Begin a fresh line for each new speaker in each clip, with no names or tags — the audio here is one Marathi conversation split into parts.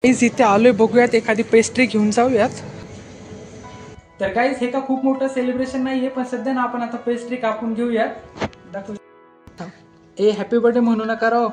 गाईज इथे आलोय, बघूयात एखादी पेस्ट्री घेऊन जाऊयात. तर गाईज हे का खूप मोठं सेलिब्रेशन नाहीये, पण सध्या ना आपण आता पेस्ट्री कापून घेऊयात. दाखव. ए हॅपी बर्थडे म्हणू नका राव.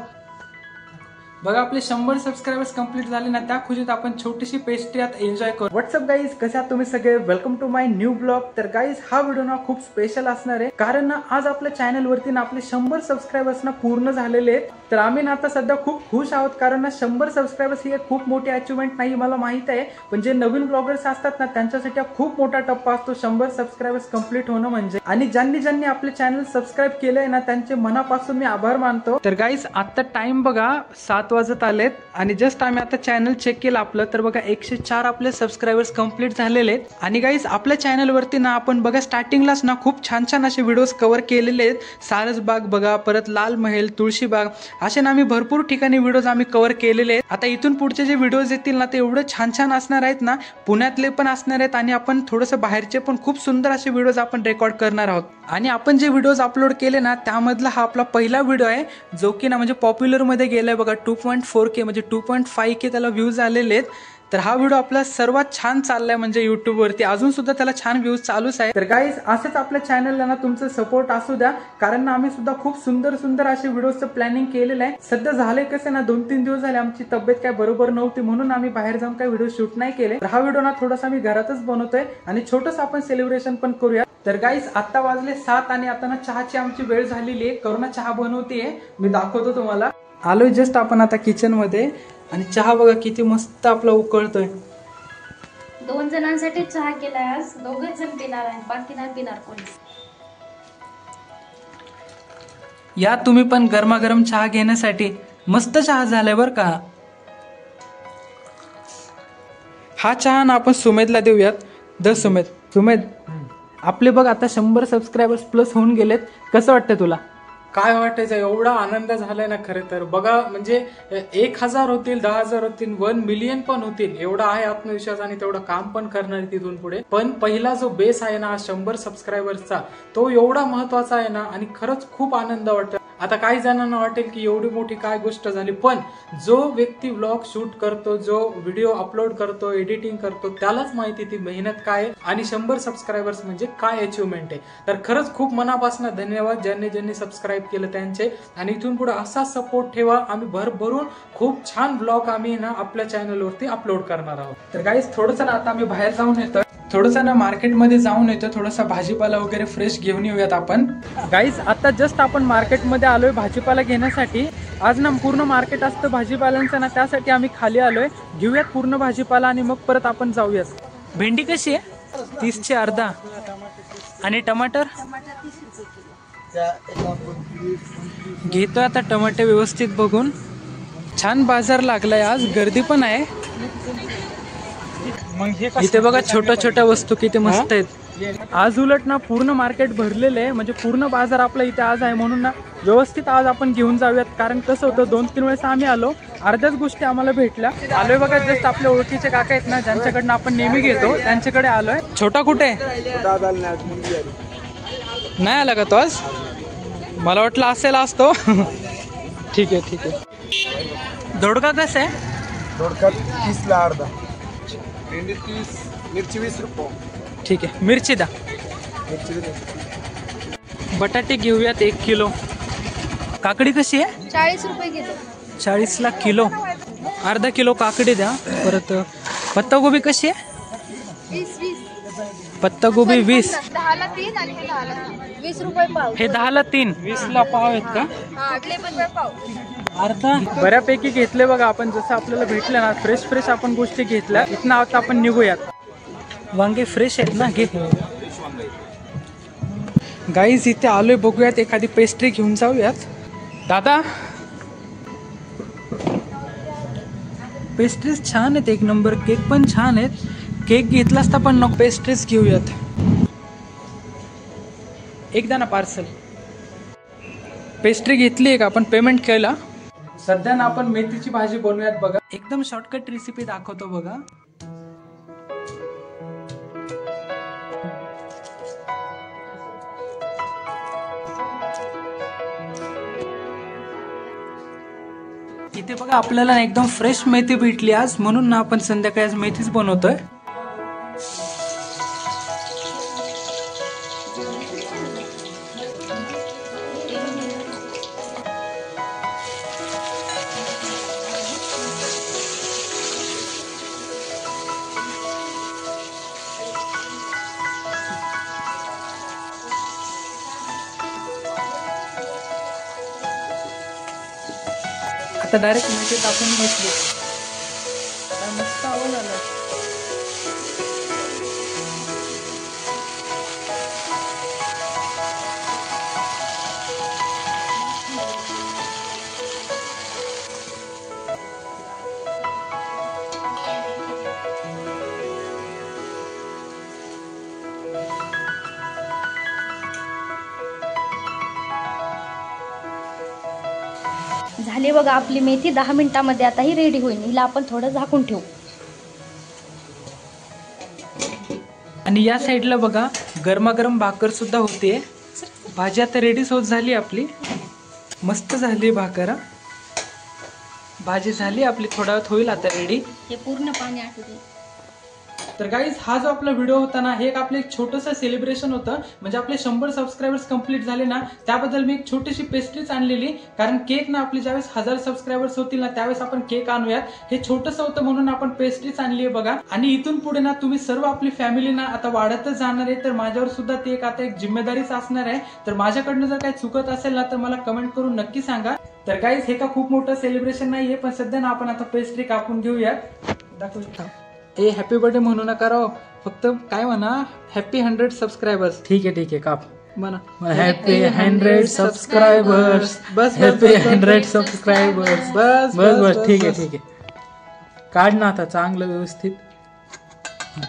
बघा आपले 100 सबस्क्रायबर्स कंप्लीट झाले ना, त्या खुशीत आपण छोटीशी पेस्ट्री आता एन्जॉय करू. व्हॉट्सअप गाईज, कसे आहात तुम्ही सगळे? Welcome to my new blog. तर गाईज हा व्हिडिओ ना खूप स्पेशल असणार आहे, कारण ना आज आपल्या चॅनल वरती ना आपले 100 सबस्क्रायबर्स ना पूर्ण झालेले आहेत. तर आम्ही ना आता सध्या खूप खुश आहोत, कारण ना 100 सबस्क्रायबर्स ही एक खूप मोठी अचिव्हमेंट नाही, मला माहित आहे. पण जे नवीन ब्लॉगर्स असतात ना, त्यांच्यासाठी खूप मोठा टप्पा असतो 100 सबस्क्रायबर्स कंप्लीट होणं म्हणजे. आणि ज्यांनी आपले चॅनल सबस्क्राईब केलंय ना, त्यांचे मनापासून मी आभार मानतो. तर गाईज आता टाइम बघा 7 वाजत आलेत आणि जस्ट आम्ही आता चॅनल चेक केलं आपलं, तर बघा 104 आपले सबस्क्रायबर्स कंप्लीट झालेले आहेत. आणि गाईज आपल्या चॅनल वरती ना आपण बघा स्टार्टिंगलाच ना खूप छान असे व्हिडिओज कव्हर केलेले आहेत. सारसबाग बघा, परत लाल महल, तुळशीबाग, असे ना आम्ही भरपूर ठिकाणी व्हिडिओज आम्ही कव्हर केलेले आहेत. आता इथून पुढचे जे व्हिडिओज येतील ना, ते एवढे छान असणार आहेत ना, पुण्यातले पण असणार आहेत आणि आपण थोडंसं बाहेरचे पण खूप सुंदर असे व्हिडिओज आपण रेकॉर्ड करणार आहोत. आणि आपण जे व्हिडिओज अपलोड केले ना, त्यामधला हा आपला पहिला व्हिडिओ आहे, जो की ना म्हणजे पॉप्युलर मध्ये गेलाय बघा. 2.4K म्हणजे 2.5K त्याला व्ह्यूज आलेले आहेत. तर हा व्हिडिओ आपला सर्वात छान चाललाय म्हणजे युट्यूब वरती, अजून सुद्धा त्याला छान व्ह्यूज चालूच आहे. तर गाईज असंच आपल्या चॅनलला ना तुमचं सपोर्ट असू द्या, कारण ना आम्ही सुद्धा खूप सुंदर असे व्हिडिओचं प्लॅनिंग केलेलं आहे. सध्या झालंय कसं ना, 2-3 दिवस झाले आमची तब्येत काय बरोबर नव्हती, म्हणून आम्ही बाहेर जाऊन काही व्हिडिओ शूट नाही केले. तर हा व्हिडिओ ना थोडासा मी घरातच बनवतोय आणि छोटंसं आपण सेलिब्रेशन पण करूया. तर गाईज आता वाजले 7 आणि आता ना चहाची आमची वेळ झालेली आहे. करुणा चहा बनवतेय, मी दाखवतो तुम्हाला. आलोय जस्ट आपण आता किचन मध्ये आणि चहा बघा किती मस्त आपला उकळतोय.
2 जणांसाठी चहा केलाय आज. 2च जण पिणार आहे, बाकी नाही पिणार कोणी.
या तुम्ही पण गरमागरम चहा घेण्यासाठी. मस्त चहा झालाय बर का. हा चहा ना आपण सुमेधला देऊयात. द सुमेध आपले बघ आता 100 सबस्क्रायबर्स प्लस होऊन गेलेत. कसं वाटतं तुला?
काय वाटायचं, एवढा आनंद झालाय ना खरं तर. बघा म्हणजे 1000 होतील, 10,000 होतील, 1 मिलियन पण होतील, एवढा आहे आत्मविश्वास आणि तेवढं काम पण करणार तिथून पुढे. पण पहिला जो बेस आहे ना 100 सबस्क्रायबर्सचा, तो एवढा महत्वाचा आहे ना, आणि खरंच खूप आनंद वाटतो. आता काही जणांना वाटेल की एवढी मोठी काय गोष्ट झाली, पण जो व्यक्ती व्लॉग शूट करतो, जो व्हिडिओ अपलोड करतो, एडिटिंग करतो, त्यालाच माहिती ती मेहनत काय आणि 100 सबस्क्रायबर्स म्हणजे काय अचिव्हमेंट आहे. तर खरंच खूप मनापासून धन्यवाद ज्यांनी सबस्क्राईब केलं त्यांचे. आणि इथून पुढे असा सपोर्ट ठेवा. आम्ही भरभरून खूप छान ब्लॉग आम्ही ना आपल्या चॅनलवरती अपलोड करणार आहोत.
तर गाईज थोडंसं ना आता आम्ही बाहेर जाऊन येतो, थोडंसं ना मार्केटमध्ये जाऊन येतो, थोडासा भाजीपाला वगैरे फ्रेश घेऊन येऊयात आपण. गाईज आता जस्ट आपण मार्केटमध्ये आलोय भाजीपाला घेण्यासाठी. आज ना पूर्ण मार्केट असतं भाजीपाल्यांचं ना, त्यासाठी आम्ही खाली आलोय. घेऊयात पूर्ण भाजीपाला आणि मग परत आपण जाऊयात. भेंडी कशी आहे? 30चे अर्धा. आणि टमाटर घेतोय आता टमाटे व्यवस्थित बघून. छान बाजार लागलाय आज, गर्दी पण आहे. इथे बघा छोट्या वस्तू किती मस्त आहेत. आज उलट ना पूर्ण मार्केट भरलेलं आहे, म्हणजे पूर्ण बाजार आपला इथे आज आहे, म्हणून ना व्यवस्थित आज आपण घेऊन जाऊयात. कारण कसं होतं, 2-3 वेळेस आम्ही आलो, अर्ध्याच गोष्टी आम्हाला भेटल्या. आलोय बघा जस्ट आपल्या ओळखीचे काका आहेत ना, ज्यांच्याकडनं आपण नेहमी घेतो, त्यांच्याकडे आलोय. छोटा कुठे नाही आला का तो आज? मला वाटलं असेल असतो. ठीक आहे. दोडका कसं आहे?
दोडका 30ला अर्धा. भेंडी 30, मिरची 20 रुपये.
ठीक आहे, मिरची द्या. बटाटे घेऊयात 1 किलो. काकडी कशी आहे?
40 रुपये किलो.
40ला किलो. अर्धा किलो काकडी द्या. परत पत्तागोबी कशी आहे?
20.
पत्तागोबी 20.
10ला 3 आणि हे 10ला 20 रुपये पाव.
हे 10ला 3. 20ला पाव आहेत का?
हा, 20 रुपये पाव.
अर्धा. बऱ्यापैकी घेतले बघा आपण, जसं आपल्याला भेटलं ना फ्रेश आपण गोष्टी घेतल्या. इथनं आता आपण निघूयात. वांगे फ्रेश आहेत ना, घे. गाईज इथे आलोय, बघूयात एखादी पेस्ट्री घेऊन जाऊयात. दादा पेस्ट्रीज छान आहेत, 1 नंबर. केक पण छान आहेत. केक घेतला असता पण नको, पेस्ट्रीज घेऊयात. एकदा ना पार्सल. पेस्ट्री घेतली आहे का आपण? पेमेंट केला. सध्या ना आपण मेथीची भाजी बनवूयात बघा. एकदम शॉर्टकट रेसिपी दाखवतो बघा. इथे बघा आपल्याला ना एकदम फ्रेश मेथी भेटली आज, म्हणून ना आपण संध्याकाळी आज मेथीच बनवतोय. आता डायरेक्ट मेथी टाकून घेतली. आता मस्त आवाज आला.
झाली बघा आपली मेथी 10 मिनिटांमध्ये आता ही रेडी होईल. हिला आपण थोडं झाकून ठेवू.
आणि या साईडला बघा गरमागरम भाकर सुद्धा होते. भाजी आता रेडीच होत झाली आपली. मस्त झाली भाकर. भाजी झाली आपली, थोडा वेळ होईल आता रेडी.
हे पूर्ण पाणी आटू दे.
तर गाईज हा जो आपला व्हिडिओ होता ना, हे एक आपलं एक छोटंसं सेलिब्रेशन होतं. म्हणजे आपले 100 सबस्क्रायबर्स कंप्लीट झाले ना, त्याबद्दल मी एक छोटीशी पेस्ट्रीच आणलेली. कारण केक ना आपले ज्यावेळेस 1000 सबस्क्रायबर्स होतील ना, त्यावेळेस आपण केक आणूयात. हे छोटंसं होतं म्हणून आपण पेस्ट्रीच आणली आहे बघा. आणि इथून पुढे ना तुम्ही सर्व आपली फॅमिली ना आता वाढतच जाणार आहे. तर माझ्यावर सुद्धा ती एक आता एक जिम्मेदारीच असणार आहे. तर माझ्याकडनं जर काही चुकत असेल ना, तर मला कमेंट करून नक्की सांगा. तर गाईज हे का खूप मोठं सेलिब्रेशन नाहीये, पण सध्या ना आपण आता पेस्ट्री कापून घेऊयात. दाखवू. ए हॅपी बर्थडे म्हणू नका राव, फक्त काय म्हणा हॅपी 100 सबस्क्रायबर्स.
ठीक आहे काप
म्हणा
हॅपी 100 सबस्क्रायबर्स.
बस
हॅपी 100 सबस्क्रायबर्स.
बस
बस बस ठीक आहे. काढ ना आता चांगलं व्यवस्थित.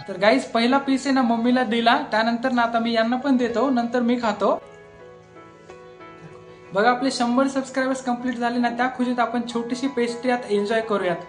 तर गाईज पहिला पीस आहे ना मम्मीला दिला, त्यानंतर ना आता मी यांना पण देतो, नंतर मी खातो. बघा आपले 100 सबस्क्रायबर्स कंप्लीट झाले ना, त्या खुशीत आपण छोटीशी पेस्ट्री आता एन्जॉय करूयात.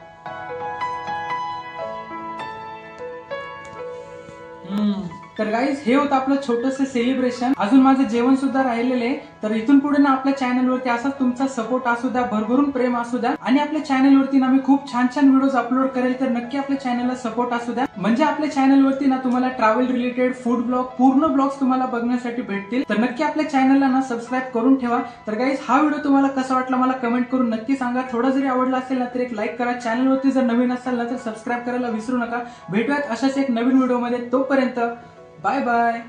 तर गाईज हे होतं आपलं छोटंसं सेलिब्रेशन. अजून माझं जेवण सुद्धा राहिलेलं आहे. तर इथून पुढे ना आपल्या चॅनलवरती असाच तुमचा सपोर्ट असू द्या, भरभरून प्रेम असू द्या. आणि आपल्या चॅनलवरती ना मी खूप छान छान व्हिडिओज अपलोड करेल. तर नक्की आपल्या चॅनलला सपोर्ट असू द्या. म्हणजे आपल्या चॅनलवरती ना तुम्हाला ट्रॅव्हल रिलेटेड फूड ब्लॉग, पूर्ण ब्लॉग्स तुम्हाला बघण्यासाठी भेटतील. तर नक्की आपल्या चॅनलला ना सबस्क्राईब करून ठेवा. तर गाईज हा व्हिडिओ तुम्हाला कसा वाटला मला कमेंट करून नक्की सांगा. थोडा जरी आवडला असेल ना तर एक लाईक करा. चॅनलवरती जर नवीन असाल ना तर सबस्क्राईब करायला विसरू नका. भेटूयात अशाच एक नवीन व्हिडिओमध्ये. तोपर्यंत बाय बाय.